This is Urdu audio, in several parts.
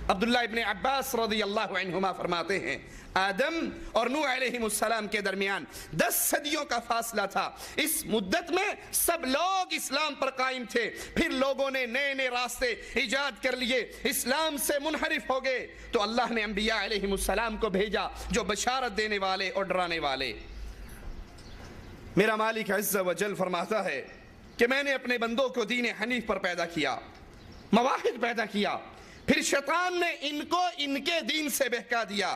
عبداللہ ابن عباس رضی اللہ عنہما فرماتے ہیں آدم اور نوح علیہ السلام کے درمیان 10 صدیوں کا فاصلہ تھا. اس مدت میں سب لوگ اسلام پر قائم تھے. پھر لوگوں نے نئے نئے راستے ایجاد کر لیے, اسلام سے منحرف ہو گئے, تو اللہ نے انبیاء علیہ السلام کو بھیجا جو بشارت دینے والے اور ڈرانے والے. میرا مالک عز و جل فرماتا ہے کہ میں نے اپنے بندوں کو دین حنیف پر پیدا کیا, مواحد پیدا کیا, پھر شیطان نے ان کو ان کے دین سے بہکا دیا.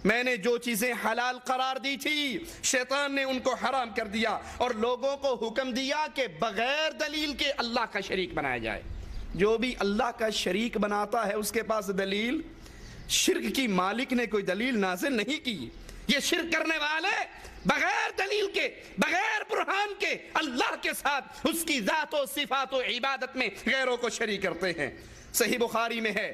میں نے جو چیزیں حلال قرار دی تھی شیطان نے ان کو حرام کر دیا, اور لوگوں کو حکم دیا کہ بغیر دلیل کے اللہ کا شریک بنایا جائے. جو بھی اللہ کا شریک بناتا ہے اس کے پاس دلیل, شرک کی مالک نے کوئی دلیل نازل نہیں کی. یہ شرک کرنے والے بغیر دلیل کے, بغیر برہان کے اللہ کے ساتھ اس کی ذات و صفات و عبادت میں غیروں کو شریک کرتے ہیں. صحیح بخاری میں ہے,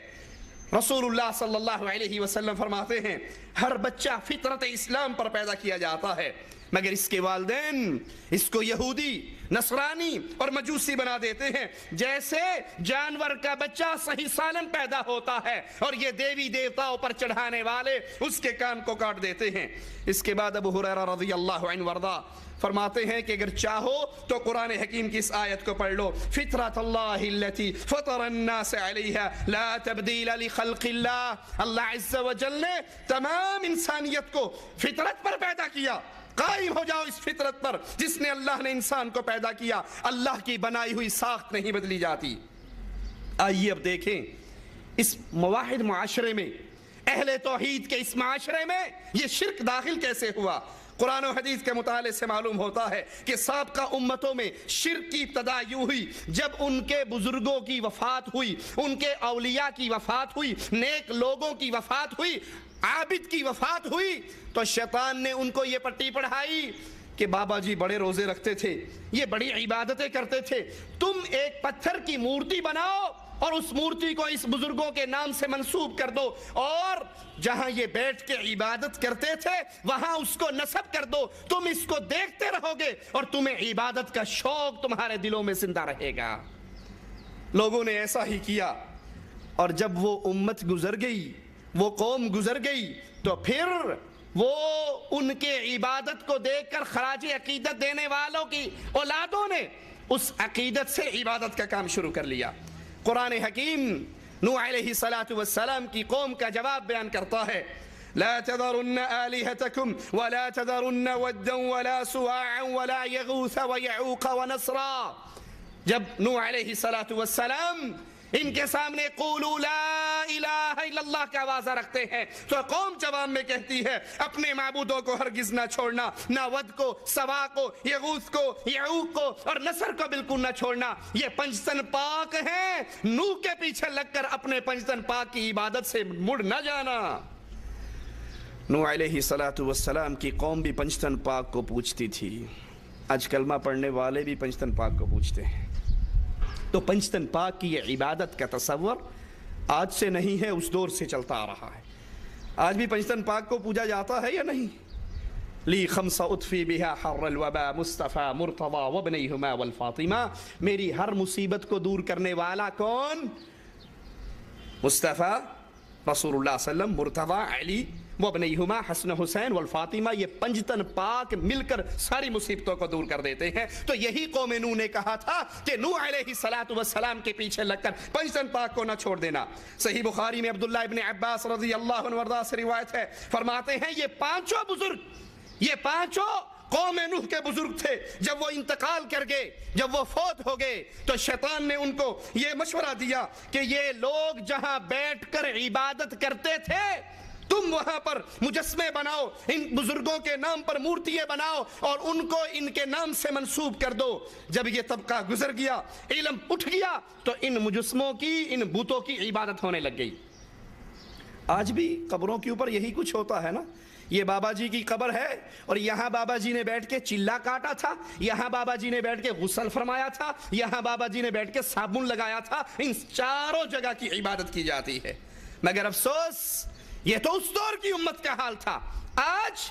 رسول اللہ صلی اللہ علیہ وسلم فرماتے ہیں ہر بچہ فطرت اسلام پر پیدا کیا جاتا ہے, مگر اس کے والدین اس کو یہودی, نصرانی اور مجوسی بنا دیتے ہیں. جیسے جانور کا بچہ صحیح سالم پیدا ہوتا ہے اور یہ دیوی دیوتاؤں پر چڑھانے والے اس کے کان کو کاٹ دیتے ہیں. اس کے بعد ابو ہریرہ رضی اللہ عنہ وارضا فرماتے ہیں کہ اگر چاہو تو قرآن حکیم کی اس آیت کو پڑھ لو, فطرت اللہ التي فطر الناس علیها لا تبدیل لخلق اللہ. اللہ عز و جل نے تمام انسانیت کو فطرت پر پیدا کیا. قائم ہو جاؤ اس فطرت پر جس نے اللہ نے انسان کو پیدا کیا. اللہ کی بنائی ہوئی ساخت نہیں بدلی جاتی. آئیے اب دیکھیں اس مواحد معاشرے میں, اہل توحید کے اس معاشرے میں یہ شرک داخل کیسے ہوا. قرآن و حدیث کے مطالعے سے معلوم ہوتا ہے کہ سابقہ امتوں میں شرک کی ابتدا یوں ہوئی, جب ان کے بزرگوں کی وفات ہوئی, ان کے اولیاء کی وفات ہوئی, نیک لوگوں کی وفات ہوئی, عابد کی وفات ہوئی, تو شیطان نے ان کو یہ پٹی پڑھائی کہ بابا جی بڑے روزے رکھتے تھے, یہ بڑی عبادتیں کرتے تھے, تم ایک پتھر کی مورتی بناؤ اور اس مورتی کو اس بزرگوں کے نام سے منسوب کر دو, اور جہاں یہ بیٹھ کے عبادت کرتے تھے وہاں اس کو نسب کر دو. تم اس کو دیکھتے رہو گے اور تمہیں عبادت کا شوق تمہارے دلوں میں زندہ رہے گا. لوگوں نے ایسا ہی کیا, اور جب وہ امت گزر گئی, وہ قوم گزر گئی, تو پھر وہ ان کے عبادت کو دیکھ کر خراج عقیدت دینے والوں کی اولادوں نے اس عقیدت سے عبادت کا کام شروع کر لیا. قرآن حکیم نوح علیہ السلام کی قوم کا جواب بیان کرتا ہے, لا تذرن آلهتكم ولا تذرن ودا ولا سواعا ولا يغوث ويعوق ونسرا. جب نوح علیہ السلام ان کے سامنے قولوا لا الہ الا اللہ کا آوازہ رکھتے ہیں تو قوم جواب میں کہتی ہے اپنے معبودوں کو ہرگز نہ چھوڑنا, نہ ود کو, سوا کو, یغوث کو, یعوق کو اور نصر کو بالکل نہ چھوڑنا. یہ پنجتن پاک ہیں, نوح کے پیچھے لگ کر اپنے پنجتن پاک کی عبادت سے مڑ نہ جانا. نوح علیہ السلام کی قوم بھی پنجتن پاک کو پوچھتی تھی. آج کلمہ پڑھنے والے بھی پنجتن پاک کو پوچھتے ہیں. تو پنجتن پاک کی یہ عبادت کا تصور آج سے نہیں ہے, اس دور سے چلتا آ رہا ہے. آج بھی پنجتن پاک کو پوجا جاتا ہے یا نہیں؟ لی خمسہ اطفی بہا حر الوبا مصطفیٰ مرتضی وابنیہما والفاطمہ. میری ہر مصیبت کو دور کرنے والا کون؟ مصطفیٰ رسول اللہ صلی اللہ علیہ وسلم, مرتضی علی, وابنیہما حسن حسین, والفاطمہ. یہ پنجتن پاک مل کر ساری مصیبتوں کو دور کر دیتے ہیں. تو یہی قوم نوح نے کہا تھا کہ نوح علیہ السلام کے پیچھے لگ کر پنجتن پاک کو نہ چھوڑ دینا. صحیح بخاری میں عبداللہ ابن عباس رضی اللہ عنہ وارضا سے روایت ہے, فرماتے ہیں یہ پانچوں بزرگ, یہ پانچوں قوم نوح کے بزرگ تھے. جب وہ انتقال کر گئے, جب وہ فوت ہو گئے, تو شیطان نے ان کو یہ مشورہ دیا کہ یہ لوگ جہاں بیٹھ کر عبادت کرتے تھے تم وہاں پر مجسمے بناؤ, ان بزرگوں کے نام پر مورتیاں بناؤ اور ان کو ان کے نام سے منسوب کر دو. جب یہ طبقہ گزر گیا, علم اٹھ گیا, تو ان مجسموں کی, ان بتوں کی عبادت ہونے لگ گئی. آج بھی قبروں کے اوپر یہی کچھ ہوتا ہے نا. یہ بابا جی کی قبر ہے اور یہاں بابا جی نے بیٹھ کے چلا کاٹا تھا, یہاں بابا جی نے بیٹھ کے غسل فرمایا تھا, یہاں بابا جی نے بیٹھ کے صابن لگایا تھا. ان چاروں جگہ کی عبادت کی جاتی ہے. مگر افسوس یہ تو اس دور کی امت کا حال تھا. آج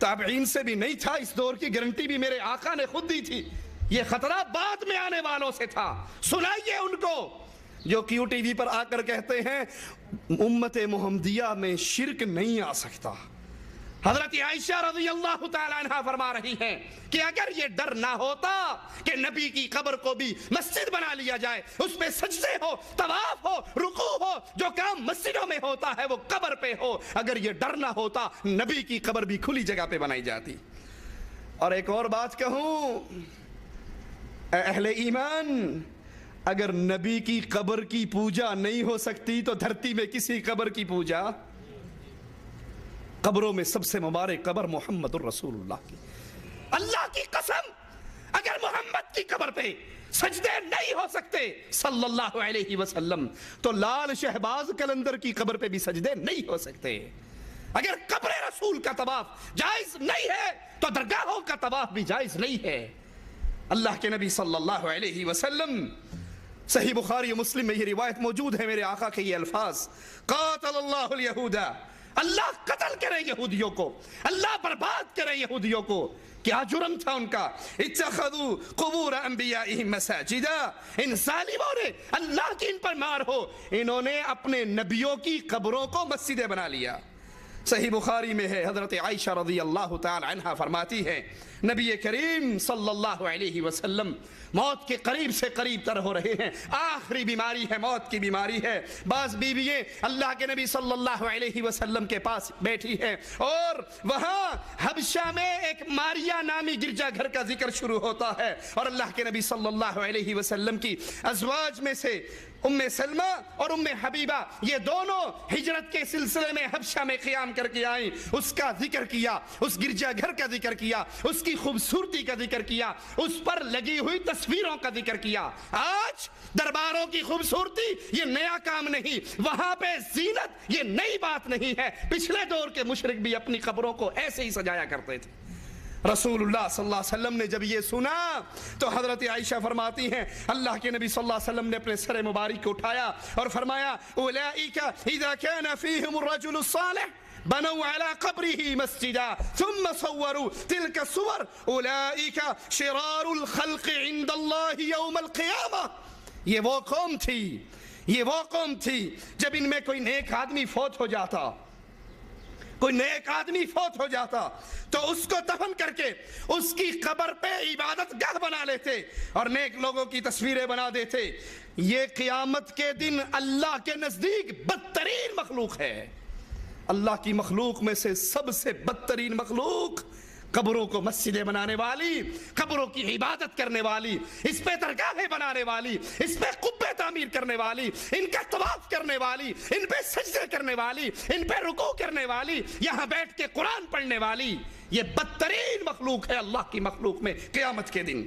تابعین سے بھی نہیں تھا، اس دور کی گارنٹی بھی میرے آقا نے خود دی تھی، یہ خطرہ بعد میں آنے والوں سے تھا۔ سنائیے ان کو جو کیو ٹی وی پر آ کر کہتے ہیں امت محمدیہ میں شرک نہیں آ سکتا۔ حضرت عائشہ رضی اللہ تعالیٰ عنہ فرما رہی ہیں کہ اگر یہ ڈر نہ ہوتا کہ نبی کی قبر کو بھی مسجد بنا لیا جائے، اس پہ سجدے ہو، طواف ہو، رکوع ہو، جو کام مسجدوں میں ہوتا ہے وہ قبر پہ ہو، اگر یہ ڈر نہ ہوتا نبی کی قبر بھی کھلی جگہ پہ بنائی جاتی۔ اور ایک اور بات کہوں، اے اہل ایمان، اگر نبی کی قبر کی پوجا نہیں ہو سکتی تو دھرتی میں کسی قبر کی پوجا؟ قبروں میں سب سے مبارک قبر محمد الرسول اللہ کی، اللہ کی قسم اگر محمد کی قبر پہ سجدے نہیں ہو سکتے صلی اللہ علیہ وسلم تو لال شہباز قلندر کی قبر پہ بھی سجدے نہیں ہو سکتے۔ اگر قبر رسول کا طواف جائز نہیں ہے تو درگاہوں کا طواف بھی جائز نہیں ہے۔ اللہ کے نبی صلی اللہ علیہ وسلم، صحیح بخاری و مسلم میں یہ روایت موجود ہے، میرے آقا کے یہ الفاظ، قاتل اللہ الیہود، اللہ قتل کرے یہودیوں کو، اللہ برباد کرے یہودیوں کو۔ کیا جرم تھا ان کا؟ اتخذوا قبور انبیائہم مساجدا، ان ظالموں نے، اللہ کی ان پر مار ہو، انہوں نے اپنے نبیوں کی قبروں کو مسجدیں بنا لیا۔ صحیح بخاری میں ہے، حضرت عائشہ رضی اللہ تعالی عنہ فرماتی ہے نبی کریم صلی اللہ علیہ وسلم موت کے قریب سے قریب تر ہو رہے ہیں، آخری بیماری ہے، موت کی بیماری ہے۔ بعض بیوییں اللہ کے نبی صلی اللہ علیہ وسلم کے پاس بیٹھی ہیں اور وہاں حبشہ میں ایک ماریا نامی گرجا گھر کا ذکر شروع ہوتا ہے، اور اللہ کے نبی صلی اللہ علیہ وسلم کی ازواج میں سے ام سلمہ اور ام حبیبہ، یہ دونوں ہجرت کے سلسلے میں حبشہ میں قیام کر کے آئیں، اس کا ذکر کیا، اس گرجا گھر کا ذکر کیا، اس کی خوبصورتی کا ذکر کیا، اس پر لگی ہوئی تصویروں کا ذکر کیا۔ آج درباروں کی خوبصورتی یہ نیا کام نہیں، وہاں پہ زینت یہ نئی بات نہیں ہے، پچھلے دور کے مشرک بھی اپنی قبروں کو ایسے ہی سجایا کرتے تھے۔ رسول اللہ صلی اللہ علیہ وسلم نے جب یہ سنا تو حضرت عائشہ فرماتی ہیں اللہ کے نبی صلی اللہ علیہ وسلم نے اپنے سر مبارک کو اٹھایا اور فرمایا اولئک اذا كان فيهم الرجل الصالح بنوا على قبره مسجدا ثم صوروا تلك الصور اولئک شرار الخلق عند الله يوم القيامة۔ یہ وہ قوم تھی جب ان میں کوئی نیک آدمی فوت ہو جاتا، کوئی نیک آدمی فوت ہو جاتا تو اس کو دفن کر کے اس کی قبر پہ عبادت گاہ بنا لیتے اور نیک لوگوں کی تصویریں بنا دیتے۔ یہ قیامت کے دن اللہ کے نزدیک بدترین مخلوق ہے۔ اللہ کی مخلوق میں سے سب سے بدترین مخلوق قبروں کو مسجدیں بنانے والی، قبروں کی عبادت کرنے والی، اس پہ درگاہیں بنانے والی، اس پہ قبے تعمیر کرنے والی، ان کا طواف کرنے والی، ان پہ سجدے کرنے والی، ان پہ رکوع کرنے والی، یہاں بیٹھ کے قرآن پڑھنے والی، یہ بدترین مخلوق ہے اللہ کی مخلوق میں قیامت کے دن۔